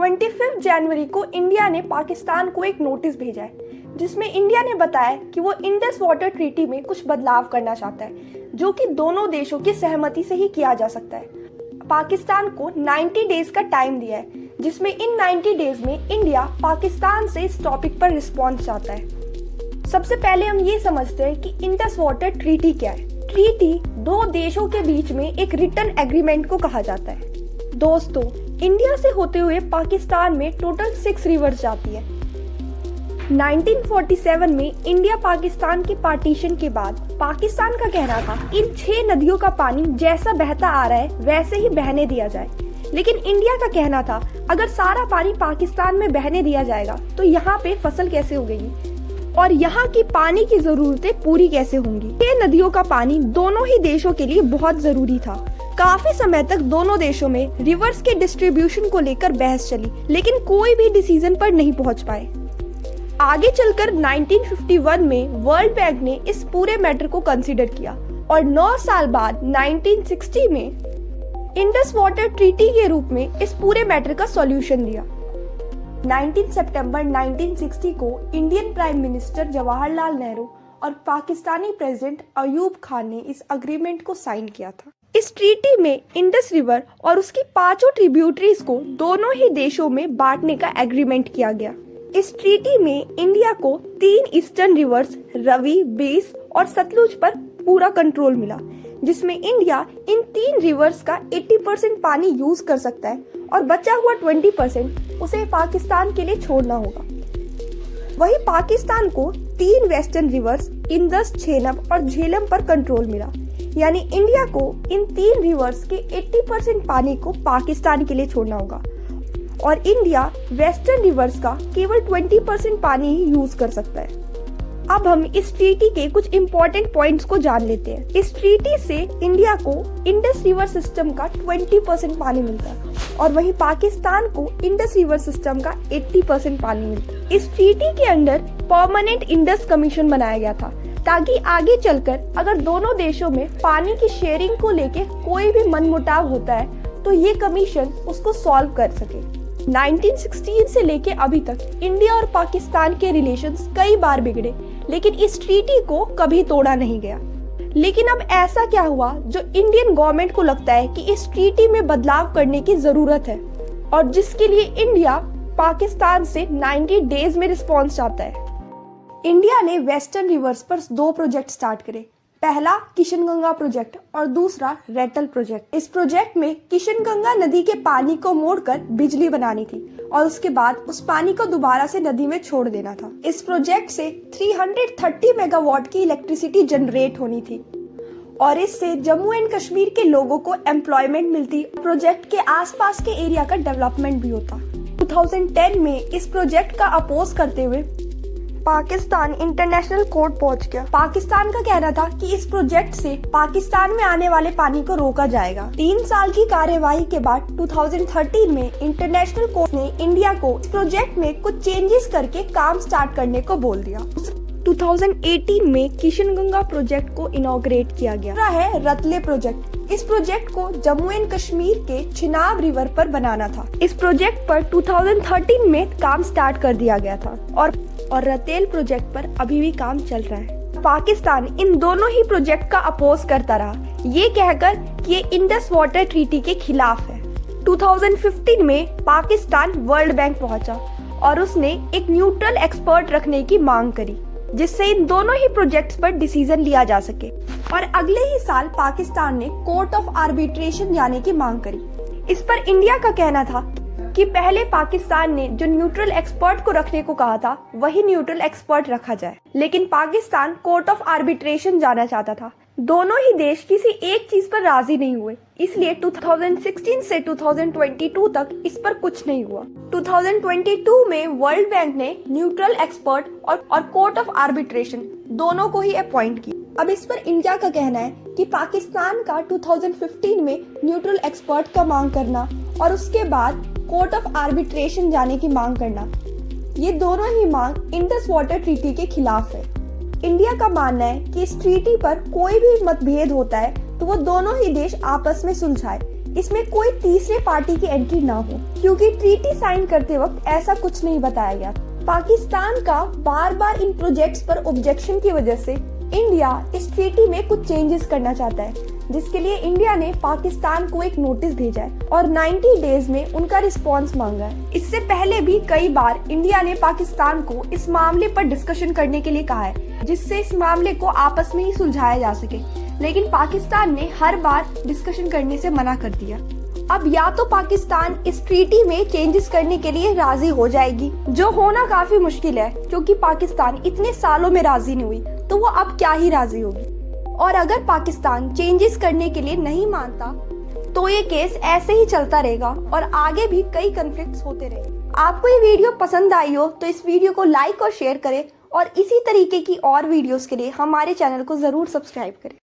25 जनवरी को इंडिया ने पाकिस्तान को एक नोटिस भेजा है जिसमें इंडिया ने बताया कि वो इंडस वाटर ट्रीटी में कुछ बदलाव करना चाहता है जो कि दोनों देशों की सहमति से ही किया जा सकता है। पाकिस्तान को 90 डेज का टाइम दिया है जिसमें इन 90 डेज में इंडिया पाकिस्तान से इस टॉपिक पर रिस्पॉन्स चाहता है। सबसे पहले हम ये समझते हैं कि इंडस वाटर ट्रीटी क्या है। ट्रीटी दो देशों के बीच में एक रिटन एग्रीमेंट को कहा जाता है। दोस्तों, इंडिया से होते हुए पाकिस्तान में टोटल 6 रिवर्स जाती है। 1947 में इंडिया पाकिस्तान के पार्टीशन के बाद पाकिस्तान का कहना था इन 6 नदियों का पानी जैसा बहता आ रहा है वैसे ही बहने दिया जाए। लेकिन इंडिया का कहना था अगर सारा पानी पाकिस्तान में बहने दिया जाएगा तो यहाँ पे फसल कैसे उगेगी और यहाँ की पानी की जरूरतें पूरी कैसे होंगी। ये नदियों का पानी दोनों ही देशों के लिए बहुत जरूरी था। काफी समय तक दोनों देशों में रिवर्स के डिस्ट्रीब्यूशन को लेकर बहस चली लेकिन कोई भी डिसीजन पर नहीं पहुंच पाए। आगे चलकर 1951 में वर्ल्ड बैंक ने इस पूरे मैटर को कंसीडर किया और 9 साल बाद 1960 में इंडस वाटर ट्रीटी के रूप में इस पूरे मैटर का सॉल्यूशन दिया। 19 सितंबर 1960 को Indian prime minister Jawaharlal Nehru और पाकिस्तानी प्रेसिडेंट अयूब खान ने इस अग्रीमेंट को साइन किया था। इस ट्रीटी में इंडस रिवर और उसकी 5 ट्रिब्यूटरीज को दोनों ही देशों में बांटने का एग्रीमेंट किया गया। इस ट्रीटी में इंडिया को 3 ईस्टर्न रिवर्स रवि, बेस और सतलुज पर पूरा कंट्रोल मिला, जिसमें इंडिया इन 3 रिवर्स का 80% पानी यूज कर सकता है और बचा हुआ 20% उसे पाकिस्तान के लिए छोड़ना होगा। वही पाकिस्तान को 3 वेस्टर्न रिवर्स इंदस, झेलम और झेलम पर कंट्रोल मिला, यानी इंडिया को इन 3 रिवर्स के 80% पानी को पाकिस्तान के लिए छोड़ना होगा और इंडिया वेस्टर्न रिवर्स का केवल 20% पानी ही यूज कर सकता है। अब हम इस ट्रीटी के कुछ इम्पोर्टेंट पॉइंट्स को जान लेते हैं। इस ट्रीटी से इंडिया को इंडस रिवर सिस्टम का 20% पानी मिलता है और वहीं पाकिस्तान को इंडस रिवर सिस्टम का 80% पानी मिलता है। इस ट्रीटी के अंदर परमानेंट इंडस कमीशन बनाया गया था ताकि आगे चलकर अगर दोनों देशों में पानी की शेयरिंग को लेके कोई भी मनमुटाव होता है तो ये कमीशन उसको सॉल्व कर सके। 1916 से लेके अभी तक इंडिया और पाकिस्तान के रिलेशंस कई बार बिगड़े लेकिन इस ट्रीटी को कभी तोड़ा नहीं गया। लेकिन अब ऐसा क्या हुआ जो इंडियन गवर्नमेंट को लगता है कि इस ट्रीटी में बदलाव करने की जरूरत है और जिसके लिए इंडिया पाकिस्तान से 90 डेज में रिस्पॉन्स चाहता है। इंडिया ने वेस्टर्न रिवर्स पर 2 प्रोजेक्ट स्टार्ट करे। पहला किशनगंगा प्रोजेक्ट और दूसरा रेटल प्रोजेक्ट। इस प्रोजेक्ट में किशनगंगा नदी के पानी को मोड़कर बिजली बनानी थी और उसके बाद उस पानी को दोबारा से नदी में छोड़ देना था। इस प्रोजेक्ट से 330 मेगावाट की इलेक्ट्रिसिटी जनरेट होनी थी और इससे जम्मू एंड कश्मीर के लोगों को एम्प्लॉयमेंट मिलती। प्रोजेक्ट के आसपास के एरिया का डेवलपमेंट भी होता। 2010 में इस प्रोजेक्ट का अपोज करते हुए पाकिस्तान इंटरनेशनल कोर्ट पहुंच गया। पाकिस्तान का कहना था कि इस प्रोजेक्ट से पाकिस्तान में आने वाले पानी को रोका जाएगा। 3 साल की कार्यवाही के बाद 2013 में इंटरनेशनल कोर्ट ने इंडिया को इस प्रोजेक्ट में कुछ चेंजेस करके काम स्टार्ट करने को बोल दिया। 2018 में किशनगंगा प्रोजेक्ट को इनॉग्रेट किया गया। दूसरा है रतले प्रोजेक्ट। इस प्रोजेक्ट को जम्मू एंड कश्मीर के चिनाब रिवर पर बनाना था। इस प्रोजेक्ट पर 2013 में काम स्टार्ट कर दिया गया था और रतेल प्रोजेक्ट पर अभी भी काम चल रहा है। पाकिस्तान इन दोनों ही प्रोजेक्ट का अपोज करता रहा, ये कहकर कि ये इंडस वाटर ट्रीटी के खिलाफ है। 2015 में पाकिस्तान वर्ल्ड बैंक पहुंचा और उसने एक न्यूट्रल एक्सपर्ट रखने की मांग करी जिससे इन दोनों ही प्रोजेक्ट्स पर डिसीजन लिया जा सके और अगले ही साल पाकिस्तान ने कोर्ट ऑफ आर्बिट्रेशन जाने की मांग करी। इस पर इंडिया का कहना था कि पहले पाकिस्तान ने जो न्यूट्रल एक्सपर्ट को रखने को कहा था वही न्यूट्रल एक्सपर्ट रखा जाए, लेकिन पाकिस्तान कोर्ट ऑफ आर्बिट्रेशन जाना चाहता था। दोनों ही देश किसी एक चीज पर राजी नहीं हुए, इसलिए 2016 से 2022 तक इस पर कुछ नहीं हुआ। 2022 में वर्ल्ड बैंक ने न्यूट्रल एक्सपर्ट और कोर्ट ऑफ आर्बिट्रेशन दोनों को ही अपॉइंट किया। अब इस पर इंडिया का कहना है कि पाकिस्तान का 2015 में न्यूट्रल एक्सपर्ट का मांग करना और उसके बाद कोर्ट ऑफ आर्बिट्रेशन जाने की मांग करना, ये दोनों ही मांग इंडस वाटर ट्रीटी के खिलाफ है। इंडिया का मानना है कि इस ट्रीटी पर कोई भी मतभेद होता है तो वो दोनों ही देश आपस में सुलझाए, इसमें कोई तीसरे पार्टी की एंट्री ना हो, क्योंकि ट्रीटी साइन करते वक्त ऐसा कुछ नहीं बताया गया। पाकिस्तान का बार बार इन प्रोजेक्ट्स पर ऑब्जेक्शन की वजह से इंडिया इस ट्रीटी में कुछ चेंजेस करना चाहता है, जिसके लिए इंडिया ने पाकिस्तान को एक नोटिस भेजा है और 90 डेज में उनका रिस्पॉन्स मांगा है। इससे पहले भी कई बार इंडिया ने पाकिस्तान को इस मामले पर डिस्कशन करने के लिए कहा है, जिससे इस मामले को आपस में ही सुलझाया जा सके, लेकिन पाकिस्तान ने हर बार डिस्कशन करने से मना कर दिया। अब या तो पाकिस्तान इस ट्रीटी में चेंजेस करने के लिए राजी हो जाएगी, जो होना काफी मुश्किल है क्योंकि पाकिस्तान इतने सालों में राजी नहीं हुई, तो वो अब क्या ही राजी होगी। और अगर पाकिस्तान चेंजेस करने के लिए नहीं मानता तो ये केस ऐसे ही चलता रहेगा और आगे भी कई कॉन्फ्लिक्ट्स होते रहेंगे। आपको ये वीडियो पसंद आई हो तो इस वीडियो को लाइक और शेयर करें और इसी तरीके की और वीडियोस के लिए हमारे चैनल को जरूर सब्सक्राइब करें।